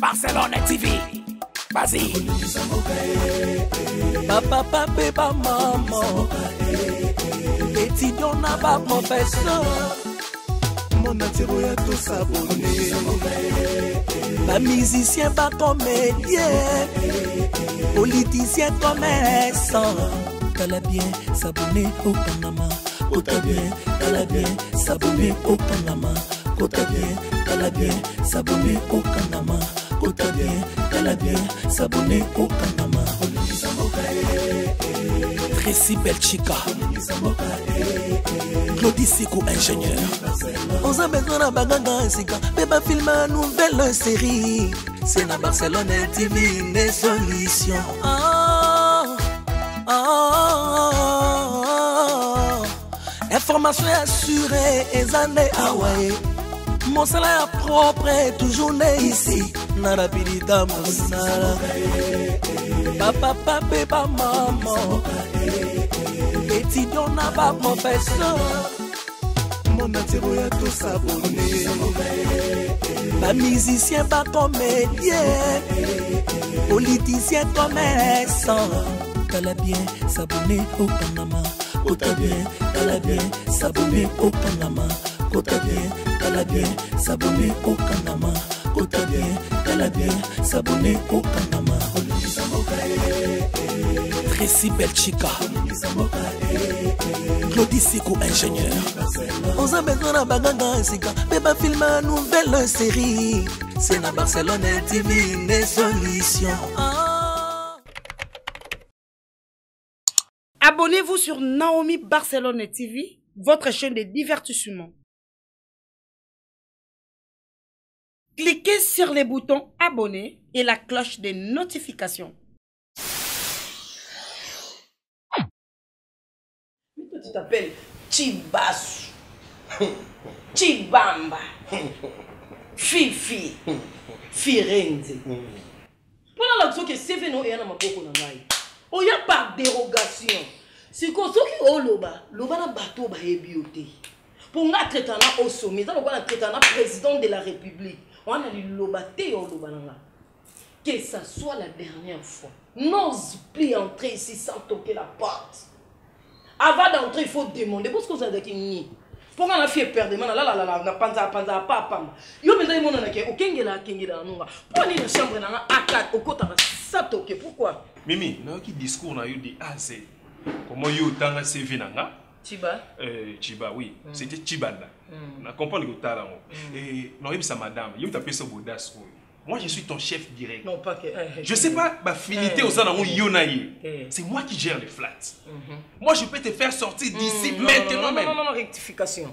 Barcelone TV. Vas-y. Papa, papa, maman. Étudiant n'a pas professeur. Mon atiro ya tout s'abonner. Pas musicien, pas comédien. Politicien, commerçant. T'as bien s'abonner au Panama. T'as bien, t'as bien s'abonner au Panama. T'as bien, t'as bien s'abonner au Panama. T'as bien, t'as bien s'abonner au Panama. Tracy Belchica, Claudie Sikou, ingénieur. On a besoin d'un bagage, mais pas filmer une nouvelle série. C'est la Barcelone TV, les solutions. Information assurée, et années Hawaii. Mon salaire propre est toujours né ici. Narapidita mon salaire. Papa, papa, maman. Étudiant n'a pas professeur. Mon atiro ya tout s'abonner. Pas musicien, pas comédien. Politicien, commerçant. T'as bien s'abonner au Panama. T'as bien s'abonner au Panama. T'as bien s'abonner au Panama. T'as bien s'abonner au Panama. Tracy Belchica, Claudie Sikou, ingénieur. On a besoin d'un bagage, mais pas filmer une nouvelle série. C'est la Barcelone TV, les solutions. Abonnez-vous sur Naomi Barcelone TV, votre chaîne de divertissement. Cliquez sur les boutons abonner et la cloche de notification. Mais toi tu t'appelles Chibasu, Chibamba, Fifi, Firenze. Pendant l'action que c'est fait non et à ma boko nangai. Oh y a par dérogation. Si qu'on qui au loba na bateau ba ebioté. Pour nga traitana au sommet, ça va traitana président de la République. On a dit lobaté au lobananga. Que ça soit la dernière fois. N'ose plus entrer ici sans toquer la porte. Avant d'entrer, il faut demander. Parce que vous avez dit pour qu'on a fait perdre, la panza papa. Yo mais on a dit okengela nunga. Pour aller dans chambre na A4 au côté ça toquer. Pourquoi? Mimi, na qui discours na yo dit assez. Comment yo tanga CV nanga? Chiba. Chiba, oui. C'était Chibanda. On comprend le talent. Et non, il ça madame. Il t'a fait ce bodas. Moi, je suis ton chef direct. Non, pas que. Je sais pas, ma finité aux anamou yonaye. C'est moi qui gère les flats. Moi, je peux te faire sortir d'ici maintenant même. Non, rectification.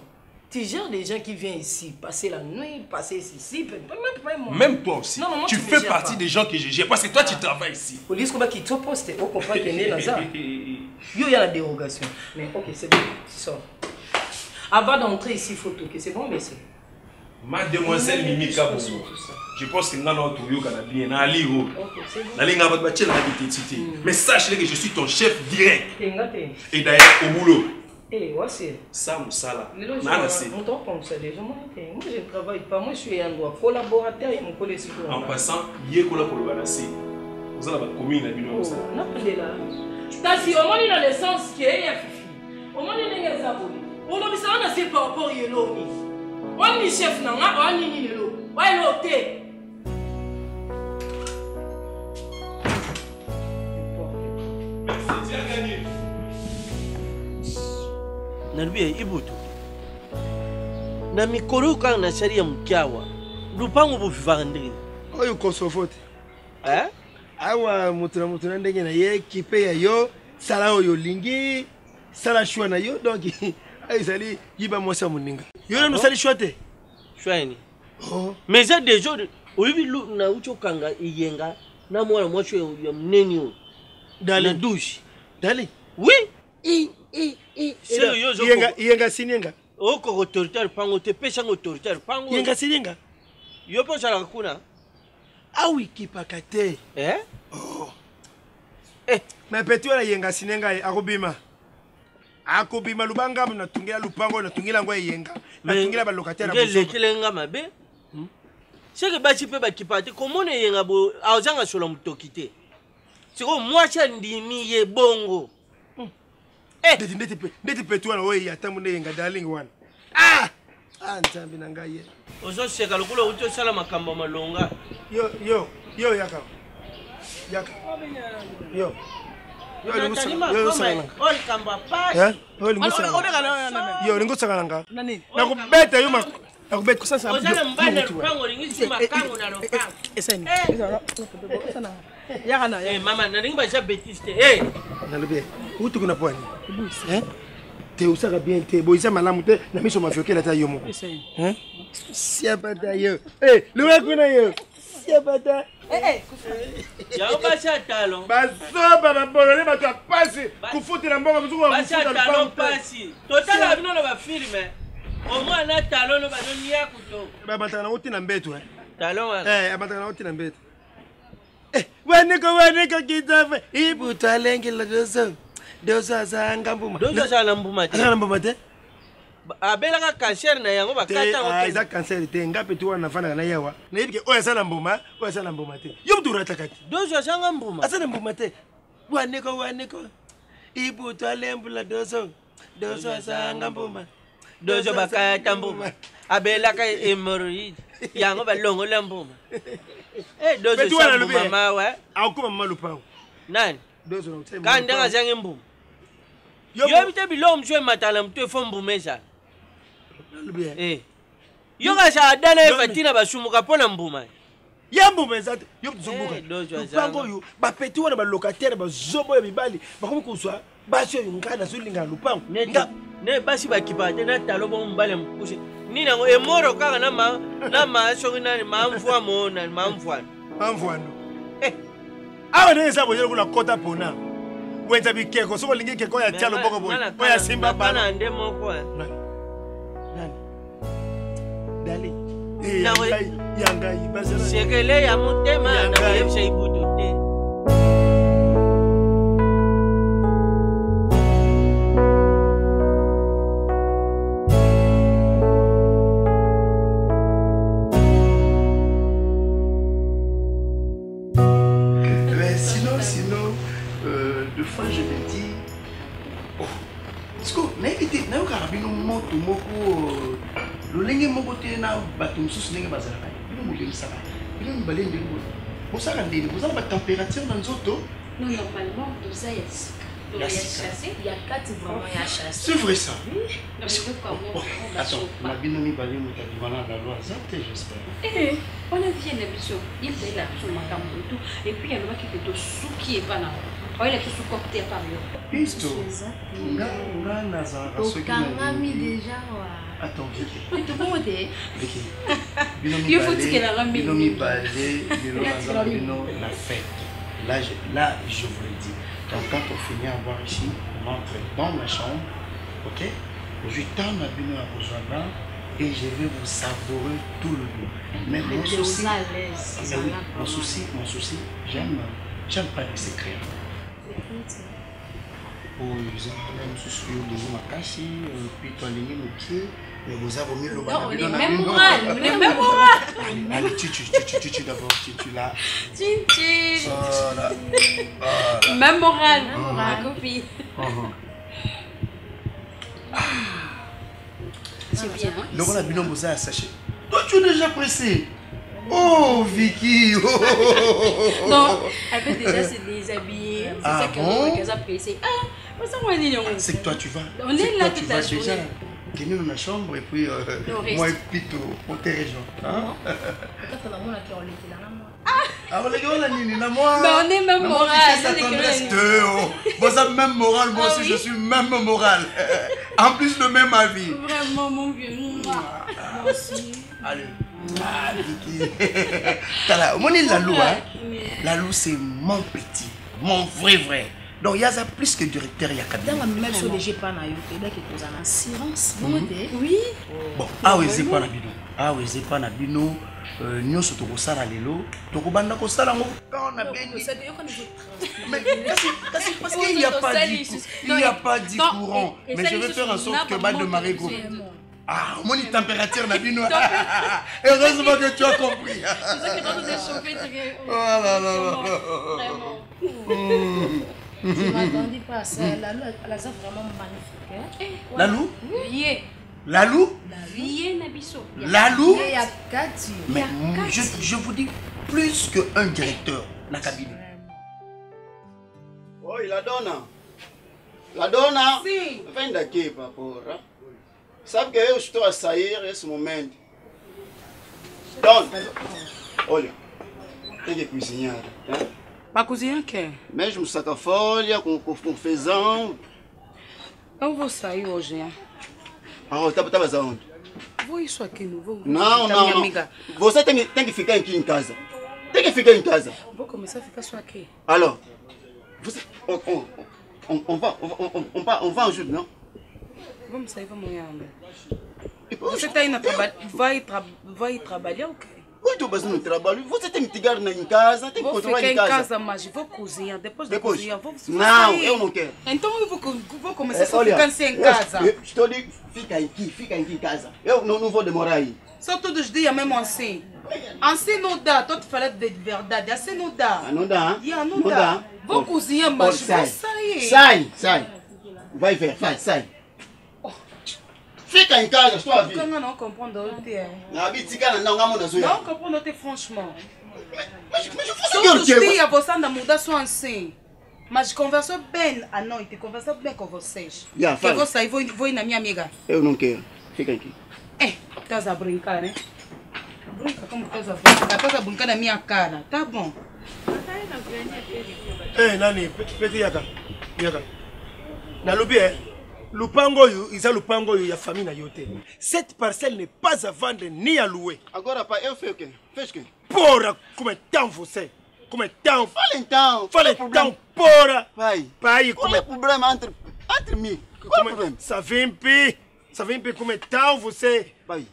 Tu gères des gens qui viennent ici, passer la nuit, passer ici, même toi aussi. Non, tu fais partie des gens que je gère. Parce que toi, tu travailles ici. Police, comment qui te poste, on comprend qu'il est là. Il y a la dérogation. Mais ok, c'est bon, tu sors. Avant d'entrer ici, il faut toquer. C'est bon, monsieur? Mademoiselle Mimi Kabouou. Je pense que nous avons trouvé un bien. Mais sache que je suis ton chef direct. Et d'ailleurs, au boulot. Eh, voici. Ça, Moussala. On t'en comme ça déjà. Moi, je ne travaille pas. Moi, je suis un doigt collaborateur et mon collègue. En passant, il y a collaborateur. Vous avez la commune à Bino. On a pris là. Si au moins il a l'essence qui est fifi. Au moins il est abonné. On a besoin de faire par rapport à yellow. On est chef nanga, on est yellow. On est loté. Nalbia ibutu na mikolo kanga na sharia mkiawa lupango bufivandiri oyo kosofote awa mutuna ndenge na ye kipe ya yo sala oyo lingi sala shwa na yo donc ay sali yiba mosa muninga yo no sali shwate shwani mais ça des jours oyibi na ucho kanga iyenga na mwana mwacho ya mneni yo dans la douche dali oui yenga sininga oko autoritaire pango te pesa autoritaire pango yenga sininga yo po sala kuna awi kipakate mais petit wala yenga sinenga akobima lubanga na tungela lupango na tungela ngo yenga na tungela ba locataire ba lekelenga mabe seke basi mpe bakipa te komona eyenga bo azanga sola motoki te siko mwasi andimi ye bongo ndeti petu wana oyo ata muna eyenga darling wana nzambe na ngai ye ozoseka lokola outi osala makambo malonga yo yaka yo olingo osakalanga nakubeta yo mama nalingi baza bétise te nalobi utukuna pwani te osaka bien te boisa malamu te na miso mafiokela ta yo moko siapata yo luwa kuna yo siapata yao basi atalo bazoba babolole bato ya pasi kufutela mbongo mosuku basi atalo pasi totala bino na bafilme omwana talo no banonia kuto bamataka nango tina mbeto talo amataka nango tina mbeto waniko kitafe ibuto alengela doso asanga mbuma doso asala mbuma te abelaka cancer na yango bakata eza cancer te ngape tu wana nafandaka na yawa nayebi ke oyo asala mbuma te yo mutu urataka te doso asanga mbuma asala mbuma te waniko ibuto alembula doso asanga mbuma doso bakata mbuma abelaka hemorrhoid yango balongola mbuma doso sa mbuma mawa akuma mama lupango nani doso kandi ngazange mbuma yo bite bilo mswe matala mtu efo mbuma eza yo kasa adana efatina basumuka pona mbuma ya mbuma eza te yo tuzombuka lupango oyo bapeti wana balocataire bazobo ya mibali bakomi kozwa basi oyo ngai nazolingana lupango ne basi bakipa te natalo bo mobali mokuse nini yango emoro kaka na masoki nani mamvwa mona mamvwano awa ndenge eza boye lokola kota mpona wenza bikeko soki olingi keko ya tia loboko boye oyo asimba bana nde moko dali yangai sekele ya motema na koyebisa ibutu te de fois je me dis Sko, na yo karabino moto moko lolenge moko te na bato mosusu ndenge bazalaka bino molemisaka bino mibale ndenge boye bosala ndenge bozala batempérature na nzoto. Non, normalement toza ya sika il y a 4 vraiment ya chasse. C'est vrai ça? Oui. Attends, na bino mibale motabimana na loi zate j'espère. On a vu une émission, il est là sur ma caméra et tout, et puis il y a le mec qui fait tout souki et pas là. Oh, il a tout supporté par lui. Pisto. Nga naza rasoki na. Okangami déjà wa. Attends, viens. Tu peux m'aider? Il faut que la ramène. Bino mibale, bino la fête. Là, je vous le dis. Donc, quand on finit à voir ici, on entre dans ma chambre, ok? Je tends ma bino à rejoindre et je vais vous savourer tout le monde. Mais mon souci, j'aime pas les secrets. Oh, ils ont même souci de ma cache, puis toi, les pieds. Mais vous avez mis le bas. Les mémoires. Allez, tu d'abord, tu là. Tu. Même morale, copie. C'est bien. Donc on a bien bossé à sachet. Toi, tu es déjà pressé. Oh, Vicky. Non, elle peut déjà se déshabiller. C'est ça qu'elle a pressé. C'est que toi, tu vas. On est là toute la journée. Tu es dans la chambre et puis moi et Pito, on te rejoint. Hein? Ah, on est même moral. Vous avez même moral, moi aussi je suis même moral. En plus, le même avis. Vraiment, mon vieux. Moi aussi. Allez. Ah, Vicky. La Lou, c'est mon petit, mon vrai. Donc, il y a ça plus que directeur, il y a Kabila. Dans la même chose, je n'ai pas en assurance. Oui. Bon, ah oui, c'est pas la bino. Ah oui, c'est pas la bino. Nous sommes au Sara Lelo. Donc, on a Sara. Mais parce qu'il n'y a pas dit courant. Mais je vais faire en sorte que Bad de Marégo. Ah, mon température n'a pas. Heureusement que tu as compris. C'est ça que tu dois chauffer très. Oh là là là. Je ne m'attendais pas à ça. La loup, elle a ça vraiment magnifique. La loup? Oui. La loup? Oui, Nabiso. La loup? Il y a Kati. Mais je vous dis plus qu'un directeur dans la cabine. Oh, la donna. La donna. Sim. Vem daqui, porra. Sabe que eu estou a sair nesse momento. Dona. Olha, tem que cozinhar, tá? Para cozinhar o quê? Mesmo saca-folha, com feijão. Eu vou sair hoje, hein? Ah, estavas aonde? Vou isso aqui, não vou. Não, da não, minha não. amiga. Você tem que ficar aqui em casa. Tem que ficar em casa. Vou começar a ficar só aqui. Alors, você, on va junto, não? Vamos sair, vamos amanhã. Depois, Você está indo trabalhar? Vai trabalhar o quê? eu estou fazendo trabalho. Você tem que ficar em casa, tem que Vou controlar ficar em em casa. casa, mas vou cozinhar. Depois de cozinhar, vou Não, sair. eu não quero. Então eu vou começar só Olha, ficar assim em casa. eu estou de fica aqui em casa. Eu não vou demorar aí. Só todos os dias mesmo assim. Assim não dá, estou te falando de verdade. Assim não dá. Ah, não dá? Yeah, não dá. Vou cozinhar, mas vou sair. Sai. Vai ver, sai. Fica em casa, estou a vir. Quand não compreendo o que é. Não Compreendo o que franchement. Mas eu vou Todos os seguir o dias você anda a mudar só assim. Mas conversou bem à noite, conversou bem com vocês. Yeah, que eu fala. vou sair, vou ir na minha amiga. Eu não quero. Fica aqui. Estás a brincar, né? Brinca como estás a brincar. Estás a brincar na minha cara. Tá bom. Nani, peti yaka. Nalobi, lupango yu, isa lupango yu ya famille na yote. Cette parcelle n'est pas à vendre ni à louer. Agora, pai, eu fiz o quê? Fez o quê? Porra, como é tão você? Como é tão... Fala então. Fala então, porra! Pai, Pai, qual como é é... o problema entre mim? Qual é o problema? Savimpi, como é tão você? Pai,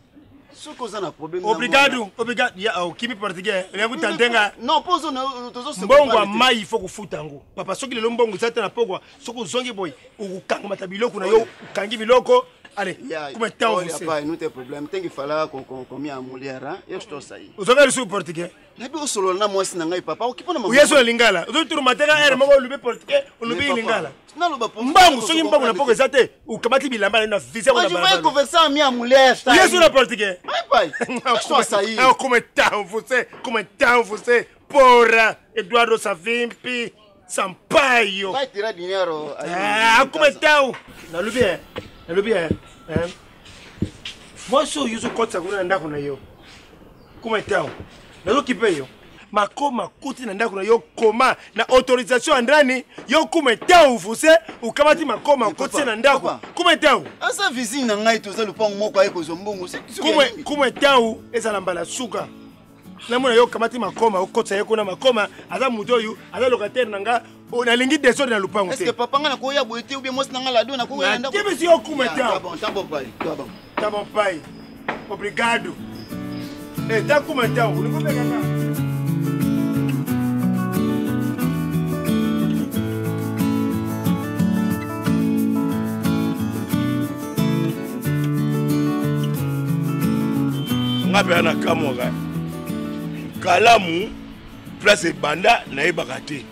só coisa não problema. Obrigado. Ya, o kimi portugais. Lembro tantenga. Não, posso não, tô só Mbongo mai ifo kufutango. Papa soki lelo mbongo zata na pogwa, soko zongi boy, ukanga matabiloko na yo, ukangi biloko. Allez, como é tão olha, você? pai, não tem problema. Tem que falar com minha mulher, hein? Eu estou saindo. Os homens são português. Nabi usolo na mosi na ngai papa. O que pona O yeso na lingala. Os outros matega era mabo lube português, o lube lingala. Não luba por. Mbongo soki mbongo na pogwa zate, ukamati bilamba na visa Mas vai conversar com minha mulher, está? O yeso na português. Vai, pai. Eu estou saindo. Ah, como é tão você? Porra, Eduardo Savimpi, Sampaio. Vai tirar dinheiro aí. Ah, como é tão? Na lube, Moi, je suis un peu de temps. Comment est-ce? Je suis un makoma kuti na ndako na yo koma na autorisation andani yo kumeta ufuse ukamati makoma kuti na ndako kumeta asa vizinho na ngai toza lupango moko aye kozombongo kumeta eza lamba la suka namona yo kamati makoma ukotsa yeko na makoma aza muto oyu aza locataire nanga na lingi desordre na lupango te est-ce que papa ngana ko ya boete ou bien moi nanga la dona ko ya ndako tibe si yo kumeta tá bom pai obrigado tá kumeta unikupeka kaka ngabe na kamoga kalamu place banda na ebakate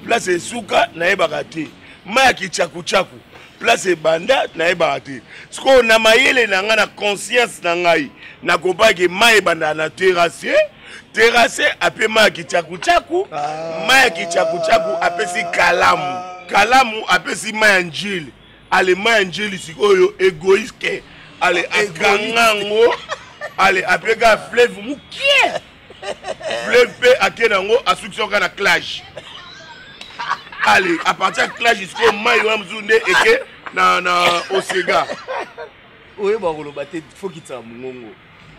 place suka na ebakate maya kichaku chaku place banda na ebakate siko na mayele na nga na conscience na ngai na kopaki maya banda na terrasse ape maya kichaku chaku maya kichaku chaku apesi kalamu apesi maya njili ale maya njili sikoyo egoiste ale akangango allez, après que fleuve moukié. Fleuve à Kenango, à soutien à la clash. Allez, à partir de clash, jusqu'au maïo Amzounde et que na Osega. Oui, bon, il faut qu'il t'aime, Mongo.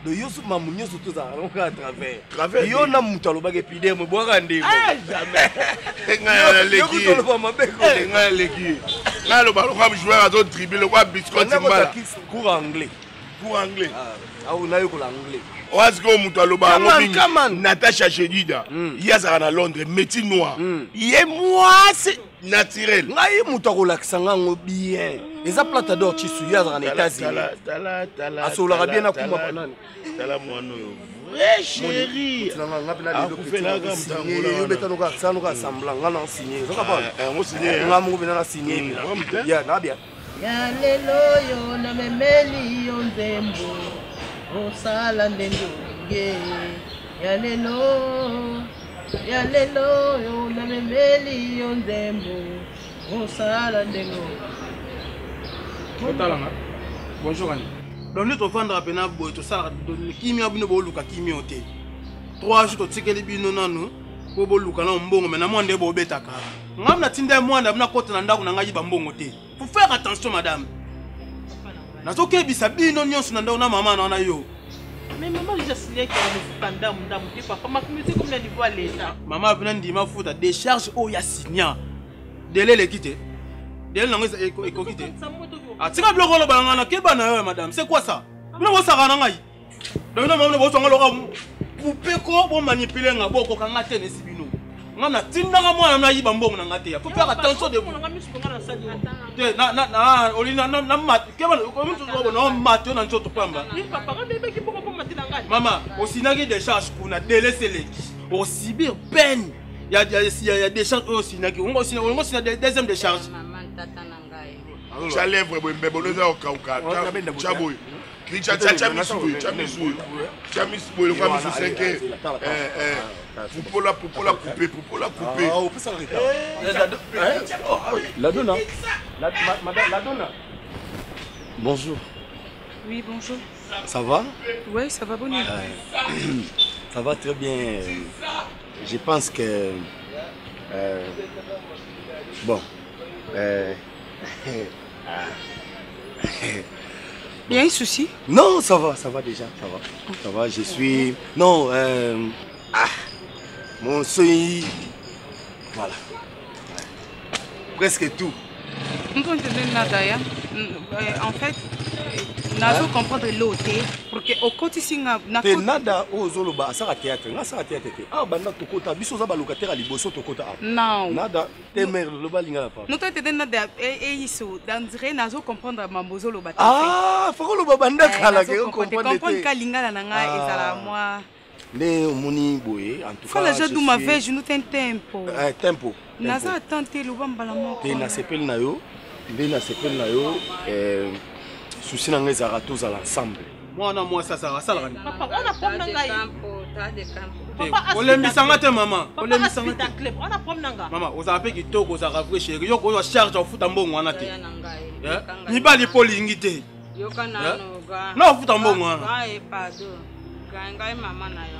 De Yosu Mamounio, surtout à travers. Travers. Yo na mutalo bage pide mo boire rendez-vous. Ah, jamais. Yo nga leki. Nga lo balo comme joueur à d'autres dribbles, le quoi biscotte mal. Cours anglais. Cours anglais. Ah, on a eu l'anglais. Oazgo mutalo ba Natasha Chedida. Yazara na Londres, métier noir. Yé moi c'est naturel. Ngai mutu akolakisa ngango bien. Eza plata d'or chisu yazaka na États-Unis. Asolaka bien akuma banani. Tala mwana yo. Vrai chéri. Yo betano ka sano ka semblant ngana signé. Zoka pas. On signé. Ngamu bina signé. Ya na bien. Ya lelo yo na memeli yo nzembo. Osala ndendo nge. Ya lelo yo na memeli yo nzembo. Osala ndendo. Bonjour Annie. Donc nous vendre pena boy to sala kimia bino bo luka kimia hotel. 3 jours to tikeli bino nanu bo bo luka na mbongo mena mwande bo betaka. Ngamna tinda mwanda mna kota na ndako na ngaji ba mbongo te. Faut faire attention madame. Nazoke bisa bino nyonso na ndako na mama na yo. Mais maman déjà signé que on panda ndamu te papa makumisi comme na niveau l'état. Maman vient ndima futa décharge o ya signa. Délai le quitter. Délai nango eko quitter. Ah, tu vas bloquer le ballon, qu'est-ce que madame? C'est quoi ça? Vous n'avez pas ça, non? Donc, nous avons besoin de vous pouvez quoi manipuler un bon coca à tenir si bino. On a tinda moi on a eu bambou on a gâté. Faut faire attention de vous. Maman, au Sinagi des charges pour na délaisser les au Sibir peine. Il y a des charges au Sinagi. On a des deuxième des charges. Chalèvre beboloza okauka chaboy kicha misui le kwa misu seke pupola couper la donna madame la donna. Bonjour. Oui, bonjour. Ça va? Oui, ça va bonne. Ça va très bien. Je pense que bon Il y a un souci? Non, ça va déjà, ça va, je suis... Non, mon seuil... Voilà. Presque tout. En fait, nous comprendre l'autre pour que au quotidien te nada ozoloba asaka théâtre nga asaka théâtre te ah banda tokota biso za ba locataire à liboso tokota non nada te mère loba linga la pa nous te nada isso dans dire nazo comprendre mambozo loba ah faut loba banda kala ke comprendre ka lingala na nga ezala moi ne omoni boye en tout cas faut la joie ma veille nous ten tempo tempo naza tenter loba mbala moko te na sepel na yo souci na nga ezalaka tozala ensemble. Moi ça va ça. Papa, on a pomme nanga. Papa, olembisanga te maman. Olembisanga te. On a pomme nanga. Maman, oza pe kitoko oza vrai chéri. Yo ko charge ofuta mbongo wana te. Ni bali polingi te. Yo kana no ga. Na ofuta mbongo wana. Ai pardon. Ngai mama na yo.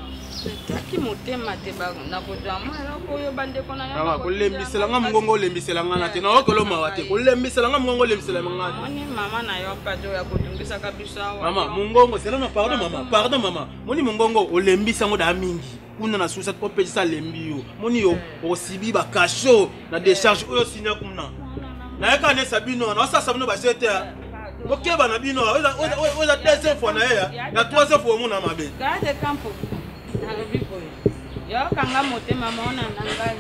Taki motema te ba na kodwa mara ko yo bande ko na yo. Mama ko lembisela nga mongongo olembisela nga na te. Na okolo mawa te. Ko lembisela nga mongongo olembisela nga na te. Moni mama na yo pardon ya kotungisa kabisa wa. Mama mongongo c'est là pardon maman. Moni mongongo olembisa ngo da mingi. Kuna na susa ko pejisa lembi yo. Moni yo osibi ba kasho na décharge oyo sinya kumna. Na yaka ne sabino na sa sabino ba sete. Ok bana bino oza deuxième fois na ya. Na troisième fois mo na mabe. Garde campo. Yo kanga motema mona nangai.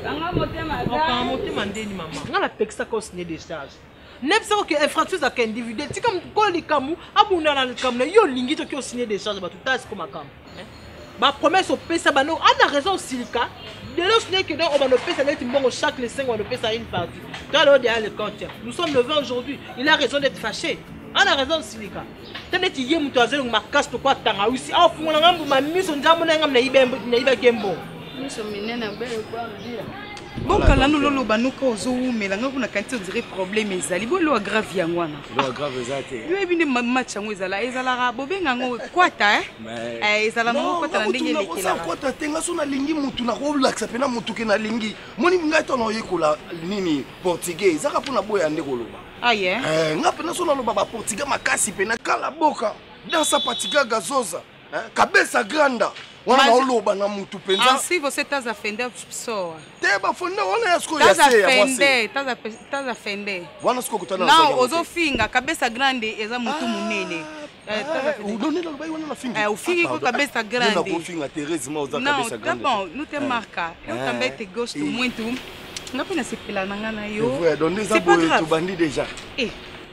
Kanga motema Kanga motema ndeni mama. Ngala pekisa ko signer des charges. Nepsa ko infraction za individuel. Tika ko likamu abuna na likamu yo lingi to ko signer des charges ba tout tas ko makam. Ba promesse au pesa bano a raison silika. De l'autre n'est que on va le pesa net mbongo chaque les 5 on le pesa une partie. Dans le derrière le compte. Nous sommes le 20 aujourd'hui. Il a raison d'être fâché. On a raison silika. Teneti ye mutu azelo makasi to kwa tanga usi au fungola ngambu mamiso njamu na ngamna iba gembo. Miso minene bele kwa ndira. Bon kala no lolo banuka ozumela nga kuna kanti on dirait problème ezali bo lo grave yangwana. Lo grave ezate. Yo ebinde match yango ezala bobenga ngo kwata ezala ngo kwata na ndenge lekela. Non, kwata tenga sona lingi mutu na ko relaxa pena mutu ke na lingi. Moni ngaito no yekola nini portugais zaka pona boya ndeko loba. Ah yeah. Nga pena sona loba ba portugais makasi pena kala boka. Dansa patiga gazoza. Kabesa granda. Wana oloba na mutu penza. Ainsi você tá afendendo pessoa. Teba fonda wana yasko ya se ya wase. Tá afendendo. Wana siko kutana na não, ozofinga cabeça grande eza mutu munene. Udonela lobai wana na finga. O finga com cabeça grande. Não, finga Teresa ma usa cabeça grande. Não, tá bom, não te marca. Eu também te gosto muito. nga mpe nasepela na nga na yo. Donc ça boye tobandi déjà.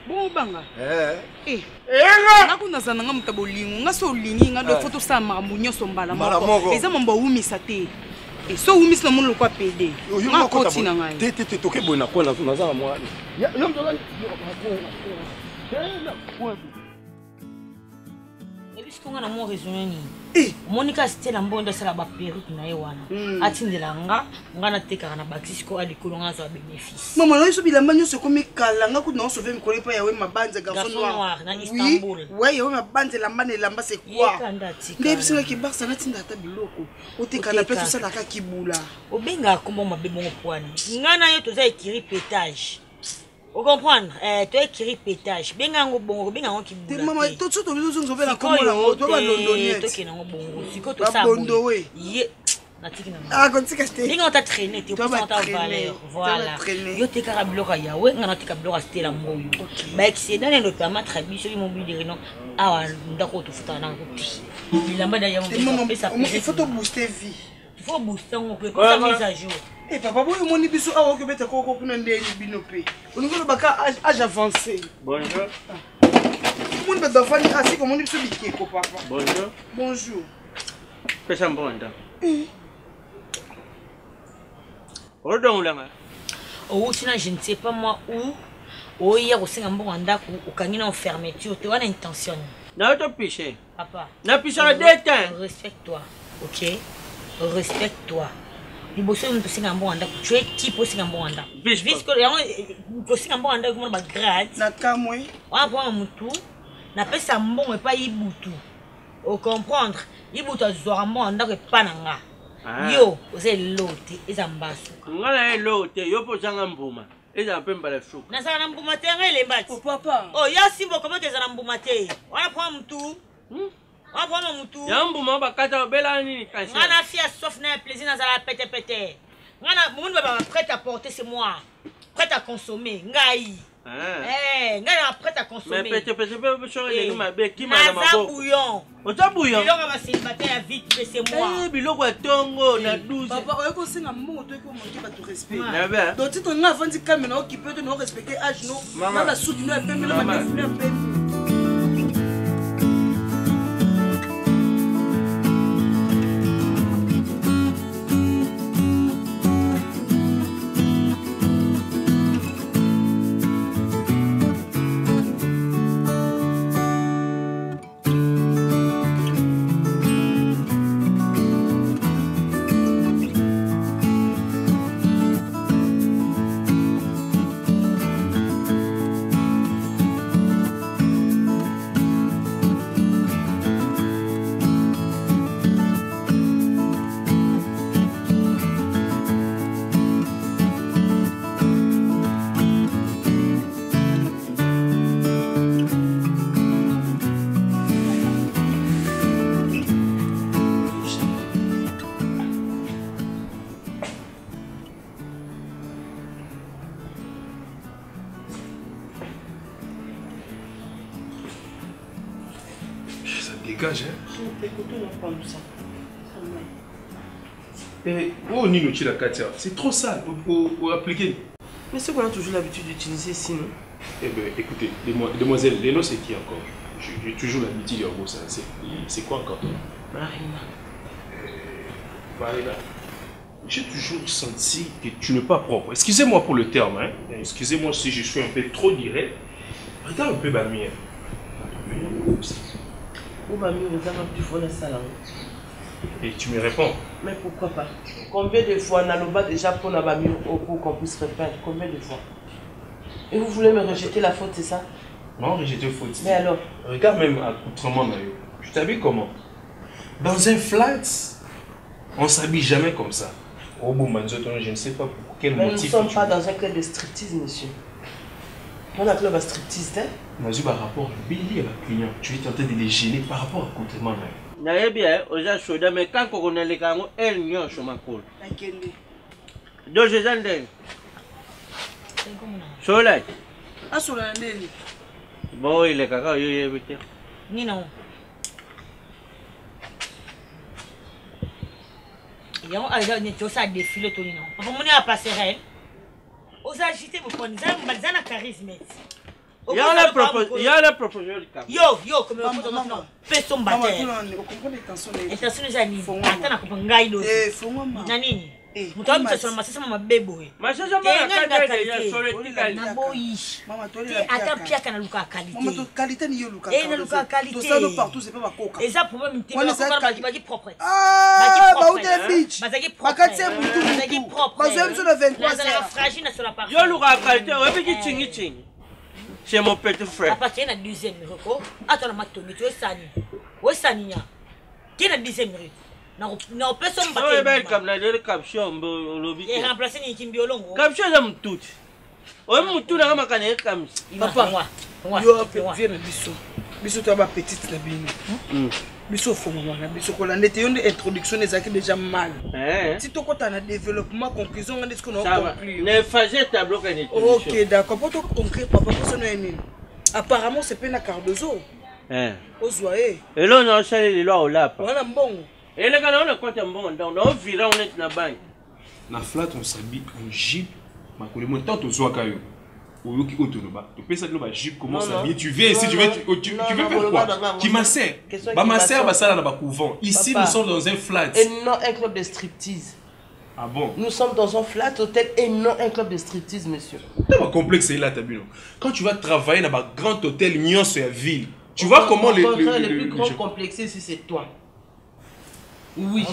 Bon banga. Nga nga naza na nga moto bolingo nga so olingi nga do foto sa makambo nyonso mbala moko eza mambo awumisa te so owumisi na moni lokwa pede nga koti na ngai te tokeboye na kona naza na mwana ebisko nga na mo raisonne nini monika stela mbondo asala baperruque na ye wana atindela nga natekaka na bakisiko alikolo nga azwa bénéfice mama na biso bilamba nyonso ekomi kala nga kutu naosauve mikolo epa yawe mabanza garçon noir na Istanbul oui yawe mabanza elamba na elamba c'est quoi nde bisinga kibarsa natinda ata biloko otekana mpe tosalaka kibula obengaka kombo mabe bongo pwani nga na yo toza ekiri pétage. Vous comprenez? Toi qui pétage. Bien en bon, bien en qui boule. Maman, tout ça, tu veux faire la commande. Tu vas l'ondonner. Toi qui n'as pas bon. Si tu as bon. Ah, quand tu as acheté. Bien on t'a traîné. Tu as pas ta valeur. Voilà. Yo te carablo kaya. Ouais, on a te carablo resté la mouille. Bah excédent et notamment très bien sur l'immobilier non. Ah, d'accord, tu fous un petit. Il a mal d'ailleurs. Il faut te booster vie. Il faut booster on peut comme ça mise à jour. Eh papa, vous avez biso awa que beta koko kuna ndeni binope. On ngolo baka âge avancé. Bonjour. Tout le monde va faire assis comme on dit biso bikeko papa. Bonjour. Bonjour. Pesa mbonda. Ordon là. Oh, sinon je ne sais pas moi où. Oh, hier au Singambo-Randa, au Canina en fermeture, tu as l'intention. Na to piché. Papa. Na piché à déteint. Respecte-toi. OK? Respecte-toi. Tu es type au Singambo-Randa. Puisque le Singambo-Randa est grade. Na kamwe. On va prendre un moutou. Na pas ça bon et pas Ibutu. Au comprendre. Ibutu a Zorambo-Randa et Pananga. Yo, vous êtes l'autre et Zambasu. On a l'autre, yo pour Zangambuma. Et ça peut me chou. Na Zangambumate, les bats. Oh papa. Oh, ya Simbo, comment tu es Zangambumate? On va prendre un moutou. On va prendre un moutou. Yambuma, bakata, bella, ni. On a fait sauf un plaisir dans la pété. On a prêt à porter, c'est moi. Prêt à consommer. Ngaï. Eh, ngaï prêt à consommer. Mais pété, les ma bec qui m'a bouillon. Ota bouillon. Biloko va célibataire vite, c'est moi. Biloko tongo na 12. Papa, on ko singa mo to ko manquer ba to respect. Na bien. Donc tu t'en as vendu caméra qui peut te nous respecter âge non. Maman la soude nous a fait la manière un peu. Dégage, hein. Et oh, Nino Chilakatia, c'est trop sale pour appliquer. Mais c'est qu'on a toujours l'habitude d'utiliser sinon. Eh bien, écoutez, demoiselle, Léno, c'est qui encore? J'ai toujours l'habitude de ça. C'est quoi encore? Marina. Marina. J'ai toujours senti que tu n'es pas propre. Excusez-moi pour le terme, hein. Excusez-moi si je suis un peu trop direct. Regarde un peu ma mère. Et tu me réponds. Mais pourquoi pas? Combien de fois Naloba déjà pour Nabami au pour qu'on puisse repeindre? Combien de fois? Et vous voulez me rejeter la faute, c'est ça? Non, rejeter la faute. Mais alors? Regarde même accoutrement, Nayo. Tu t'habilles comment? Dans un flat, on s'habille jamais comme ça. Au bout, je ne sais pas pour quel motif. Mais nous ne sommes pas dans un club de striptease, monsieur. On a un club de striptease, hein? Mais par rapport à Billy et la client, tu es tenté de les gêner par rapport à l'accoutrement. Naye bien, aux gens chauds, mais quand on a les canaux, elle n'y a pas de cool. Deux gens d'elle. Soleil. Ah, soleil. Bon, il est caca, il est vite. Ni non. Il y a un défilé tout le monde. Pour mon passerelle, Osa agiter vous prenez ça malzana charisme. Il y a la proposition de cap. Yo comme maman. Fais son baptême. Vous comprenez intention les amis. Attends na kupanga ilo. Na nini? Mtu mtu masasa mabebo. Masasa mabebo ya soletika na boish. Mama toli la ata pia kana luka qualité. Mama to qualité ni yo luka. Na luka qualité. Tout ça partout c'est pas ma coca. Et ça problème mti baki propre. Ah, ba ute beach. Bazaki propre. Bakati mutu bazaki propre. Bazem sur le 23 heures. Fragile na sur la partie. Yo luka qualité, ouais petit tingi. C'est mon petit frère. Appartient à la deuxième minute. Attends, la matomi, tu es sani. Où est sani? Qui est la deuxième minute? Non, personne ne va pas comme la dernière caption. Et remplacer les Kimbiolong. Caption, j'aime tout. On m'a tout dans ma canne comme ça. Papa, yo, viens, bisou. Bisou, tu as ma petite labine. Bisou, faut moi, bisou, qu'on a été une introduction des acquis déjà mal. Si tu as un développement, conclusion, on est ce qu'on a conclu. Ne faisait tableau qu'on est. Ok, d'accord. Pour tout concret, papa, pour son ami. Apparemment, c'est pas un Cardozo. Ozoé. Et là, on a enchaîné les lois au lap. On a bon. Et les gars, on a compté un bon. On vira, on est dans la banque. Na flat, on s'habille en jeep. Ma collègue, moi, tant au soir, Kayo. Ou qui autonoba. Tu peux ça de la jupe comment s'habiller. Tu viens ici, tu veux faire quoi? Qui ma sert? Ma sert, bah ça là dans couvent. Ici, nous sommes dans un flat. Et non un club de striptease. Ah bon? Nous sommes dans un flat hôtel et non un club de striptease, monsieur. Tu vas complexer là, t'as vu. Quand tu vas travailler dans un grand hôtel, Nyon sur la ville, tu vois comment les plus grands complexés ici, c'est toi. Oui,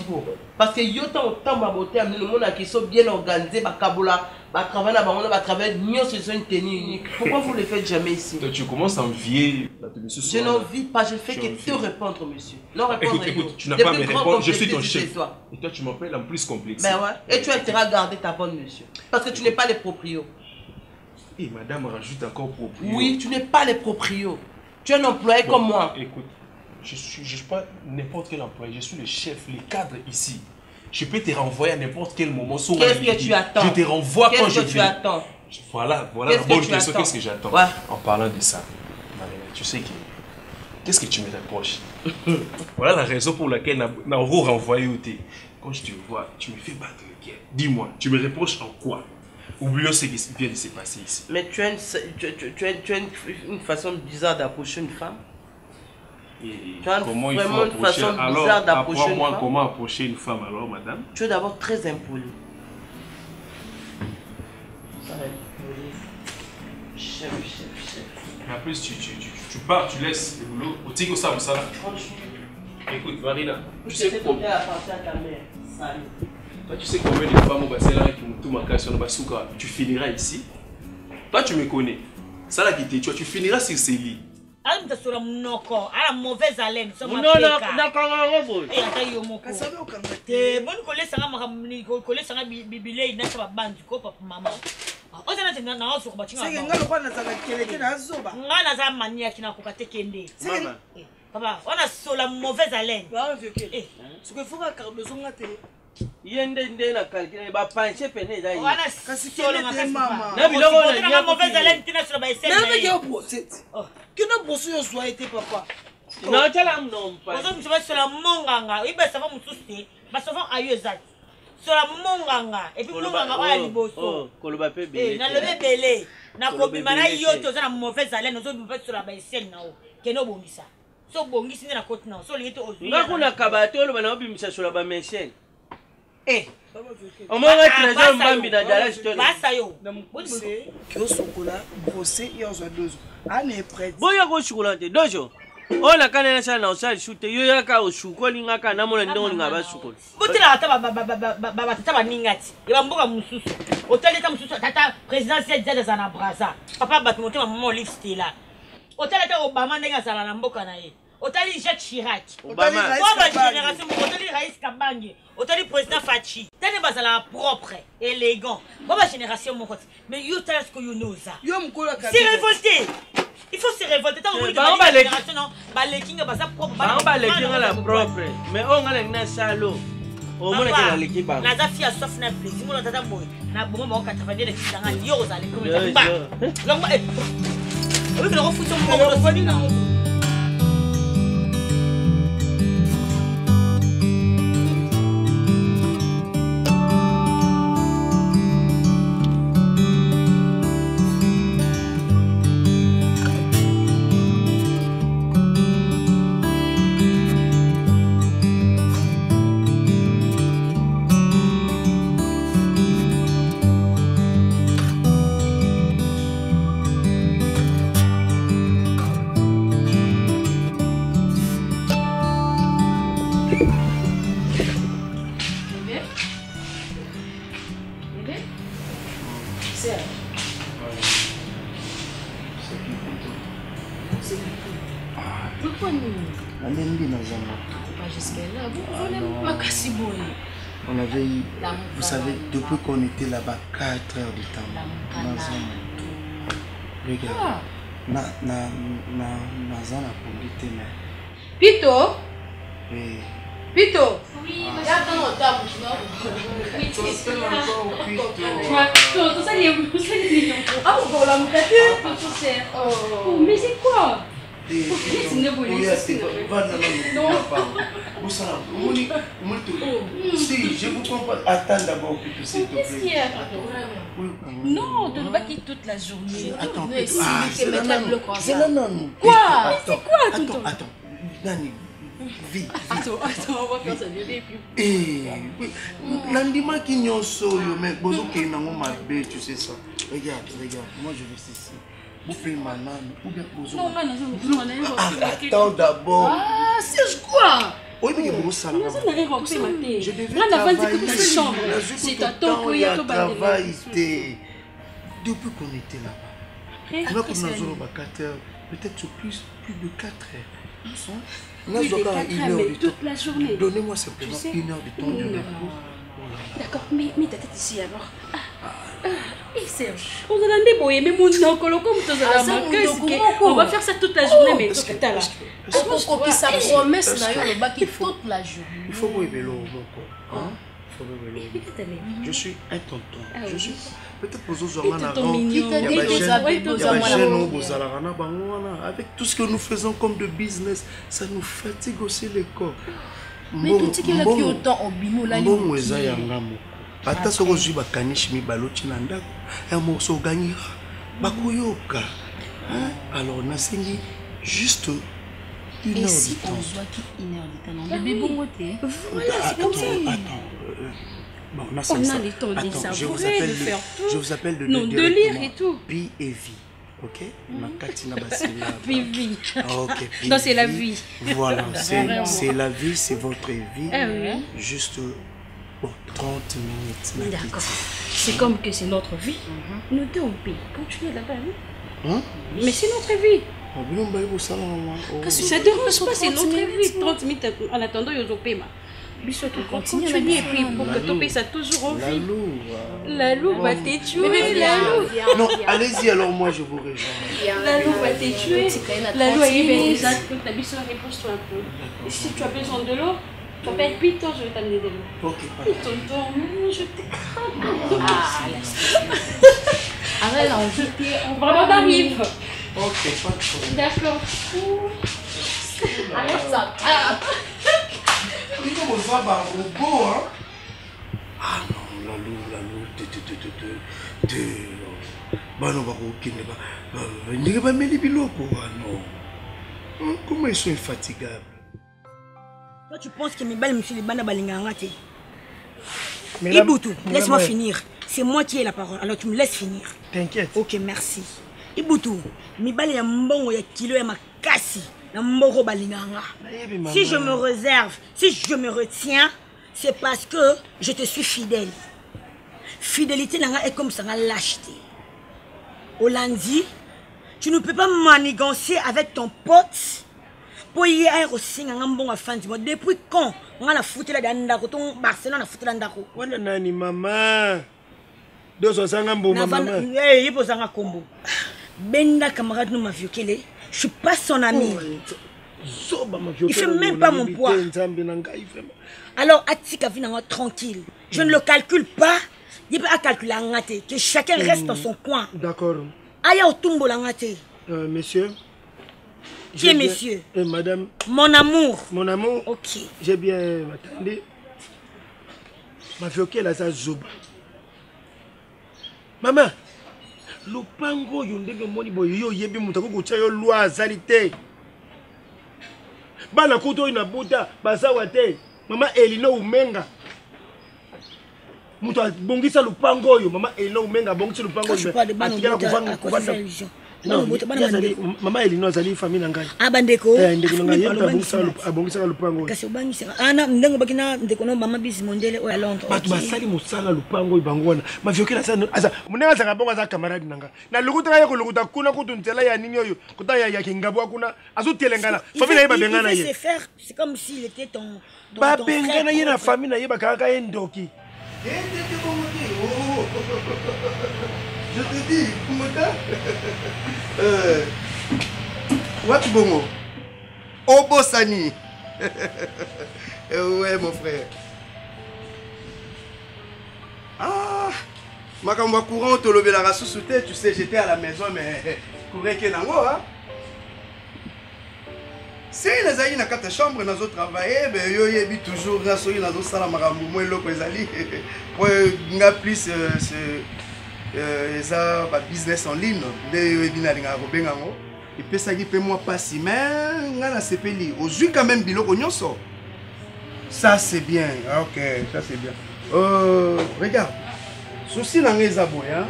parce que yo tant ma beauté amener le monde à qui sont bien organisés, ba kabola, ba travail là, ba travail, Nyon c'est une tenue unique. Pourquoi vous ne le faites jamais ici? Tu commences à envier. Je n'envie pas, je fais que te répondre, monsieur. Non, répondre. Écoute, tu n'as pas à me répondre, je suis ton chef. Et toi, tu m'appelles en plus complexe. Ben ouais, et tu as intérêt à garder ta bonne, monsieur. Parce que tu n'es pas les proprios. Et madame rajoute encore proprio. Oui, tu n'es pas les proprios. Tu es un employé comme moi. Écoute. Je ne suis pas n'importe quel employé, je suis le chef, le cadre ici. Je peux te renvoyer à n'importe quel moment. Qu'est-ce que tu attends? Je te renvoie quand je viens. Qu'est-ce que tu attends? Voilà la bonne question. Qu'est-ce que j'attends? En parlant de ça, Marina, tu sais que... Qu'est-ce que tu me reproches? Voilà la raison pour laquelle n'a pas renvoyé au thé. Quand je te vois, tu me fais battre le cœur. Dis-moi, tu me reproches en quoi? Oublions ce qui vient de se passer ici. Mais tu as une façon bizarre d'approcher une femme. Comment il faut approcher? Alors, apprends-moi comment approcher une femme alors, madame. Tu es d'abord très impoli. Chef. En plus, tu pars, tu laisses le boulot. Au Tigo Sam, ça là. Écoute, Marina, tu sais combien de femmes au bassin là qui ont tout marqué sur le basouka, tu finiras ici. Toi, tu me connais. Ça là qui t'es, tu finiras sur ces lits. Ah, tu as monoko, à la mauvaise haleine. Non, et attends, yo moko. Te bon collé ça m'a collé ça bibilé na ça bandi ko papa maman. O sana tena na oso ko batinga. C'est ngalo kwa na za keleke na zoba. Ngana za mania kina ko katekende. Mama. Papa, on a sur la mauvaise haleine. Bah, vieux que. Ce que faut que Cardozo ngate. Yende na kalkina ba panche pene dai. On a kasi keleke mama. Na biloko na mauvaise haleine tina sur ba essai. Na ke opposite. Que na bosso yo soit été papa. Non, tu l'as non pas. Aujourd'hui, tu vas sur la monganga. Il va savoir mon souci. Va savoir ailleurs ça. Sur la monganga. Et puis monganga va aller bosso. Koloba pe belé. Na le belé. Na kobi mana yo to za na mauvaise haleine. Nous on sur la ba essai na o. Keno bongisa. So bongisi na côté na. So lito o. Ngakuna kabato lo bana obimisa sur la ba machine. On m'a trésor mbambi na dala story. Basa yo. Kyo sokola brosser yo zo dozo. Ane prête. Boya ko chocolate dojo. On a kana na sana osali shute yo yaka oshukoli ngaka na mona ndongo ngaba shukoli. Botela ata ba tata ningati. Eba mboka mususu. Hôtel ta mususu tata présidentielle déjà dans na Braza. Papa bat monter maman liste là. Hôtel ta Obama ndenga sala na mboka na ye. Hôtel Jacques Chirac. Obama. Quoi génération hôtel Raïs Kabange. Hôtel président Fachi. Tane bazala propre, élégant. Quoi génération mon côté. Mais yo tala ce que you know ça. Yo mkola ka. C'est révolté. Il faut se révolter tant que ba ba génération non. Ba lekinga baza propre. Ba lekinga la propre. Mais on ngala na salo. O mona ke la lekiba. Na za fia sauf na plaisir. Mona tata boy. Na bomo ba 90 de kitanga yo za le comme ça. Longo eh. Avec le refouton mon Serge. C'est Pitou. Pourquoi nous? Pas jusqu'à-là. Vous voulez pas casser bon. On avait eu, vous savez, depuis qu'on était là-bas, 4 heures de temps. Regarde. Nazana Pongite. Pito? Oui. Pito? Oui, mais attends, on table. Oui, c'est tout ça, les ah, vous la moukate? Oh, mais c'est quoi? Si, je vous comprends. Attends d'abord, Pito, s'il te plaît. Qu'est-ce qu'il y a? Non, tu ne vas pas quitter toute la journée. Attends, c'est la non. Quoi? C'est quoi? Attends. Nani, vite. Attends, on va faire ça. Oui. Nandima qui n'y a so, mais bozo qui n'a pas ma tu sais ça. Regarde, moi je vais ici. Vous faites ma nane, ou bien bozo. Non, attends d'abord. Ah, c'est quoi? Oui, mais vous savez. Je devais travailler. C'est à ton pays, à ton travail. Depuis qu'on était là-bas. On a comme dans 4 heures, peut-être plus de 4 heures. Oui, des 4 heures, mais toute la journée. Donnez-moi simplement 1 heure de temps de repos. D'accord, mais ta tête ici alors. Serge, on a des boys, mais mon oncle, comme on va faire ça toute la journée, mais t'as là. Pourquoi que sa promesse là, le bac il faut toute la journée. Il faut que vélo je suis un tonton. Je suis peut-être pour vous avec tout ce que nous faisons comme de business, ça nous fatigue aussi les corps. Mais tout ce qui est qui autant au bino là. Ata soko zwi bakanishi mibaloti na ndako ya moso gagnira bakoyoka. Alors nasengi juste 1 heure de temps. Et si on voit qu'il 1 heure de temps, le bébé monté. Voilà, c'est comme ça. Bon, on a le temps de savourer, de faire tout. Je vous appelle de lire et tout. Pi et vie. Ok? Vie. Ok. Donc c'est la vie. Voilà, c'est la vie, c'est votre vie. Juste 30 minutes. D'accord. C'est comme que c'est notre vie. Nous deux on paye. Continuez là-bas. Mais c'est notre vie. Ça ne dérange pas, c'est notre vie. 30 minutes en attendant, ils ont payé. Bissot, on continue et puis pour que ton pays soit toujours en vie. La loup va te tuer. La loup. Non, allez-y alors, moi je vous rejoins. La loup va te tuer. La loup est déjà. Ta Bissot, repose-toi un peu. Et si tu as besoin de l'eau, tu appelles Pito, je vais t'amener de l'eau. Ok, Pito, dormir, je t'écrase. Arrête là, on vraiment t'arrive. Ok, pas de problème. D'accord. Arrête ça. Il faut que ça va au beau, hein? Ah non, la loup, bah non, comment ils sont infatigables? Toi, tu penses que mes balles, monsieur les bana balinganga. Iboutou, laisse-moi finir. C'est moi qui ai la parole, alors tu me laisses finir. T'inquiète. Ok, merci. Iboutou, mes balles, il y a mbongo, il y a kilo, il y a makasi. Si je me réserve, si je me retiens, c'est parce que je te suis fidèle. Fidélité est comme ça, lâcheté. Hollandi, tu ne peux pas manigancer avec ton pote pour y aller aussi un bon enfant. Depuis quand on a foutu la dandako, ton Barcelone a foutu la dandako. On a nani maman. Deux ans un bon maman. Il pose un combo. Benda camarade nous m'a violé. Je suis pas son ami. Il fait même pas mon poids. Alors, Atika vient tranquille. Je ne le calcule pas. Il peut calculer que chacun reste dans son coin. D'accord. Aya Otumbo langate. Monsieur. Qui est monsieur? Madame. Mon amour. Mon amour. Ok. J'ai bien attendu. Ma fille, elle a sa zoub. Maman. Lupango yundenge moni boy yo yebi mutako kuchayo lwa zalite. Bana kuto ina buta basawa te. Mama Elino Umenga. Muta bongisa lupango yo mama Elino Umenga bongisa lupango yo. Maman Elino azali famille na ngai. Ah bandeko. Ndeko na ngai abongisaka lupango. Kasi obangisaka. Ana ndengo bakina ndeko no mama bisi mondele o ya Londres. Batu basali mosala lupango ibango wana. Maviokela sana asa munenga zaka bonga za camarade nanga. Na lukuta ya ko lukuta kuna kutu ntela ya nini oyo. Kuta ya kingabwa kuna azutelengana. Famille na bengana ye. C'est comme s'il était ton ba bengana ye na famille na ye bakaka endoki. Je te dis, Kumota. Watu bongo. Obosani. Ouais, mon frère. Ah, makambo courant to lobela rasu soute, tu sais, j'étais à la maison mais courir que nango hein. Si les aïe na quatre chambres dans autres travailler, ben yo yebi toujours na soyi na zo sala makambo mo eloko ezali. Pour nga plus eza ba business en ligne nde yo ebina linga ko bengango. Et puis ça qui fait moi pas si mais nga na sepeli. Ozui quand même biloko nyonso. Ça c'est bien. OK, ça c'est bien. Regarde. Souci na ngeza boya.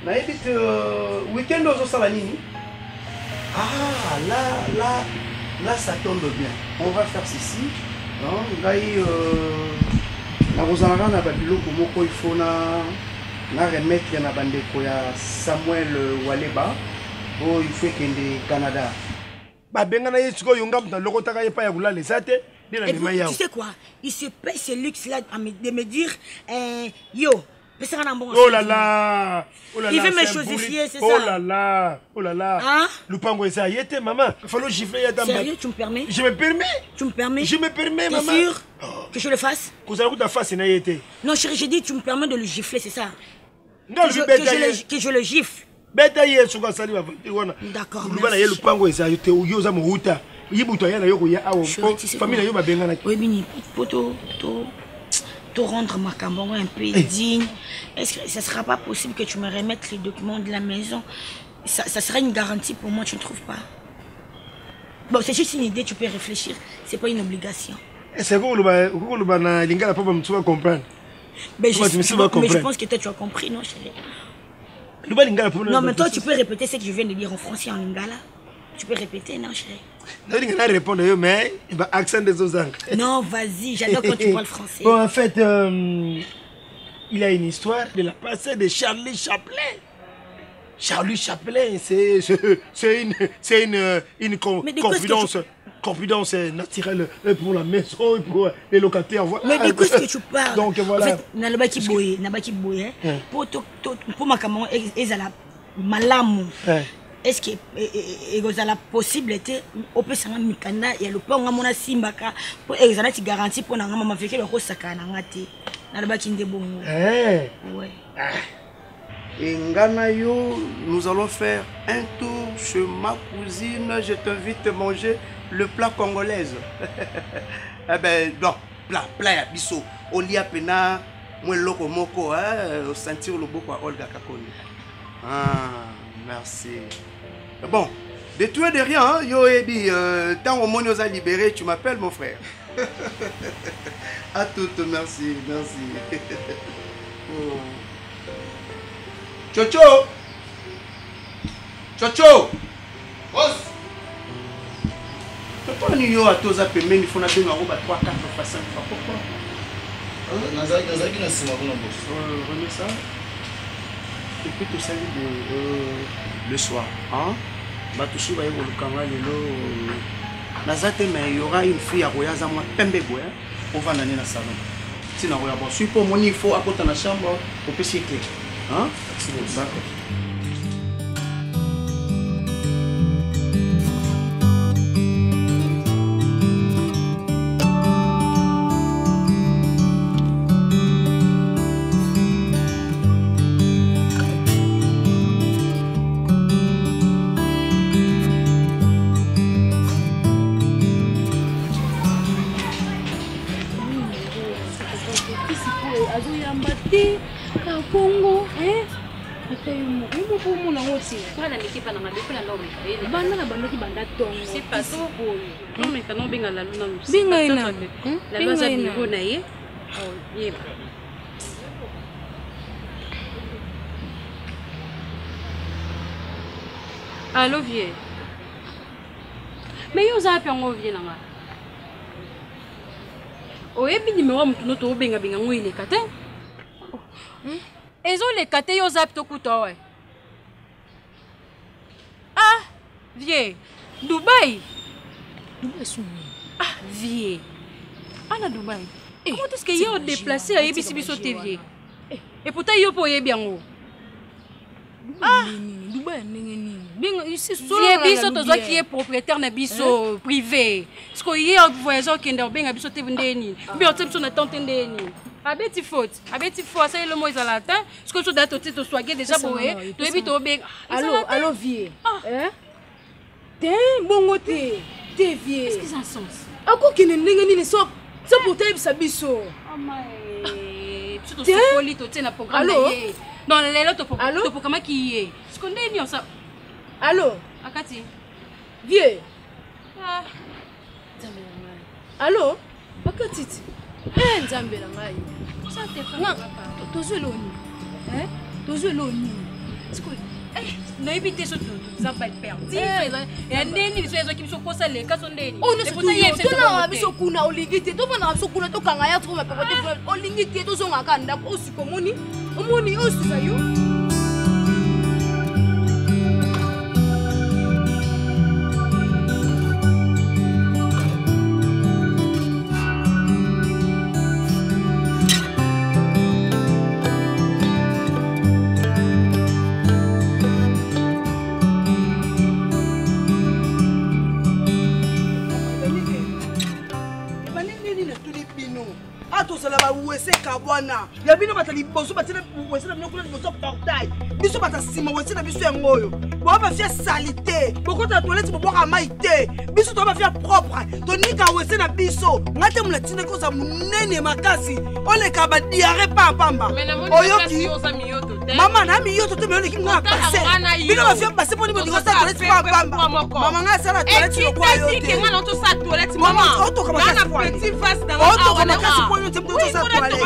Na ebite week-end ozo sala nini? Ah, là ça tombe bien. On va faire ceci. Non, ngai na kozalaka na ba biloko moko il faut na remettre na bandeko ya Samuel Waleba. Oh, il faut kende Canada. Ba benga na yesiko yonga mta lokotaka yepa ya kulala sate. Et vous, tu sais quoi? Il se paye ce luxe-là de me dire, yo, oh là là, il veut me chosifier, c'est ça? Oh là là. Hein? Lupango esa yete, maman. Il faut le gifler à ta mère. Sérieux, tu me permets? Je me permets. Tu me permets? Je me permets, maman. T'es sûr que je le fasse? Non, chérie, j'ai dit, tu me permets de le gifler, c'est ça? Non, que je le gifle. D'accord. Lupango esa yete, uyoza muhuta. Famille yo babengana. Oui, Bini, pour te rendre ma cambon un peu digne. Est-ce que ça ne sera pas possible que tu me remettes les documents de la maison? Ça sera une garantie pour moi, tu ne trouves pas? Bon, c'est juste une idée, tu peux réfléchir. C'est pas une obligation. C'est quoi le lingala papa me comprendre? Mais je pense que toi tu as compris, non chérie? Non, mais toi tu peux répéter ce que je viens de dire en français en lingala. Tu peux répéter, non chérie? Je vais répondre, mais il va accent des autres. Non, vas-y, j'adore quand tu parles français. Bon, en fait, il a une histoire de la passée de Charlie Chaplin. Charlie Chaplin, c'est une confidence naturelle pour la maison et pour les locataires. Voilà. Mais de quoi est-ce que tu parles? Donc voilà. En fait, Nalabaki Boye, pour ma caméra, ils ont la malamu. Est-ce que c'est la possibilité au peut s'en mikana et le pont à mon simbaka pour examiner garantie pour n'avoir ma véhicule le rosaka n'angati n'a pas qu'il bon. Ouais. Et Nganayo, nous allons faire un tour chez ma cousine. Je t'invite à manger le plat congolais. Eh ben non, plat ya biso. Olia pena moi loko moko hein, sentir le beau à Olga Kakoni. Ah, merci. Bon, de tout et de rien, hein, yo ebi, tant au monde nous a libéré, tu m'appelles mon frère. À toutes, merci. Oh. Chocho! Rose! Pourquoi nous yo à tous à payer, il faut na bien en 3, 4 fois 5 fois, pourquoi? Nazaki na sima kuna boss. Remets ça. Et puis tout ça le soir, hein? Batushi va y avoir le canal mais il y aura une fille à Royaza moi pembe boya on va aller dans le salon. Sinon Roya bon suis pour mon il faut à côté de la chambre pour pécher clé. Hein? D'accord. Allô, vieux. Mais vous avez un vieux là. Oui, bien, mais on ne peut pas bien les catés. Et ont les catés, ils ont tout couteau. Ah, vieux. Dubaï. Ah, vieux. Ah, Dubaï. Comment est-ce qu'ils ont déplacé à Ebisibiso TV? Et pourtant, ils ont pas bien. Ah, Dubaï, ici, qui est propriétaire de biso privé. Ce qu'il y a un voyageur qui est dans le biso TV. Mais on sait que on attend Abeti faute, ça y est le mot latin. Ce que tu dois te soigner déjà pour eux. Tu es vite au bec. Allô, vieux. T'es bon côté. T'es vieux. Qu'est-ce que ça sens? Encore qu'il n'est ça pour t'aider sa biso. Oh my. Tu te souviens de ton programme. Non, les autres pour comment qui est. Ce qu'on dit ça. Allô. Akati. Vieux. Allô. Akati. Nzambe na ngai. Ça te fait papa. Tozoloni. Tozoloni. Na éviter ce tout. Ça va être perdu. Et neni les gens qui sont consolés quand on neni. On est tout na biso kuna olingite. To bana biso kuna to kanga ya trop ma papa te olingite to zonga kanda ko sikomoni. Omoni osuza yo. wese kabwana ya bino batali boso batele wese na bino boso portail biso batasima wese na biso yangoyo bo ba fia salité boko ta toilette bobo ka maite biso to ba fia propre to nika wese na biso ngate mulatina ko za munene makasi ole ka ba diarrhée pa pamba oyoki mama na mi yoto to me ole ki nga passer bino ba fia passer poni bo diko sa toilette pa pamba mama nga sa la toilette ko yo te nga no to sa toilette mama oto ka makasi petit vase dans oto ka makasi po yo te to sa toilette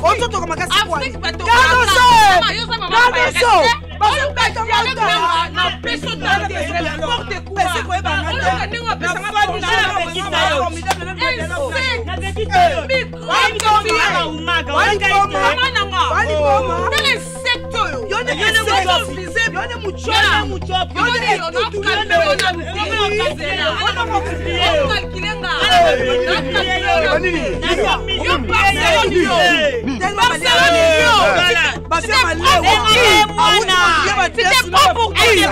oto to ka makasi po c'était pas pour qui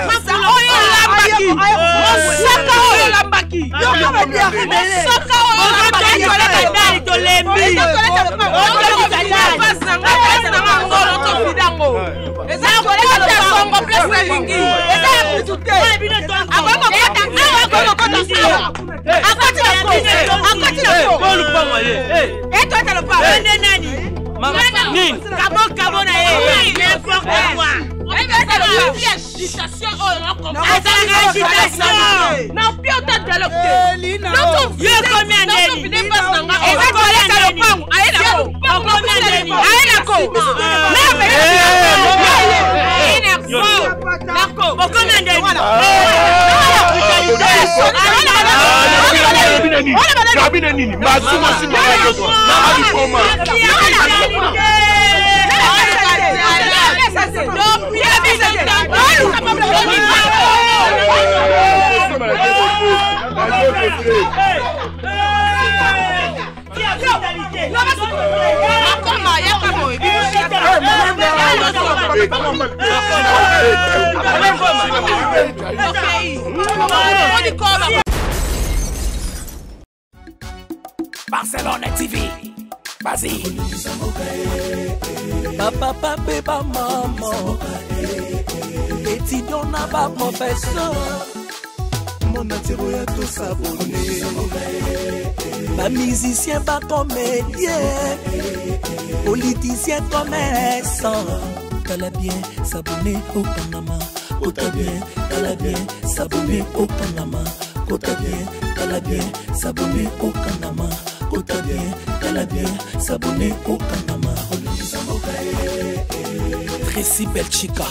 Barcelone TV, vas-y. Papa, papa, maman. Étudiant n'a pas professeur. Mon atiro ya tout s'abonner. Pas musicien, pas comédien. Politicien, commerçant. T'as bien s'abonner au Panama. T'as bien, t'as bien s'abonner au Panama. T'as bien, t'as bien s'abonner au Panama. T'as bien s'abonner au Panama. Tracy Belchica.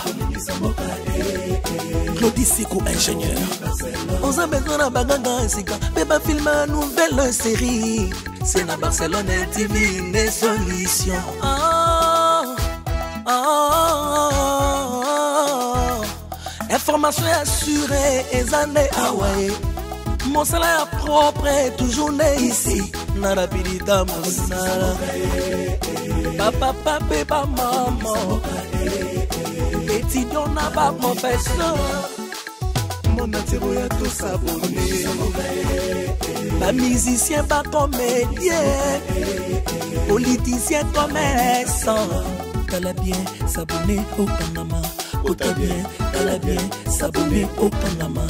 Claudicico ingénieur. On a besoin d'un baganga esika. Beba film une nouvelle série. C'est na Barcelone TV des solutions. Information assurée et années Hawaii. Mon salaire propre est toujours né ici. Nara pilita mosala. Papa papa maman. Étudiant n'a pas professeur. Mon atiro ya tout s'abonner. Pas musicien, pas comédien. Politicien, commerçant. Tala bien, s'abonner au Panama. Kota bien, tala bien, s'abonner au Panama.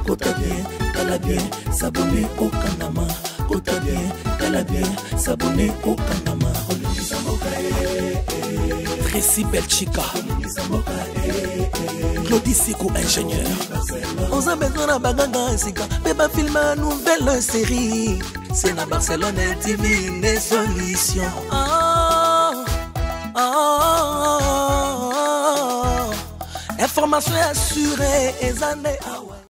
Kota bien, tala bien, s'abonner au Panama. Kota bien, tala bien, s'abonner au Panama. Tracy Belchica. Claudicico ingénieur. On a besoin d'un baganga esika. Beba film une nouvelle série. C'est na Barcelone TV des solutions. Information assurée et années.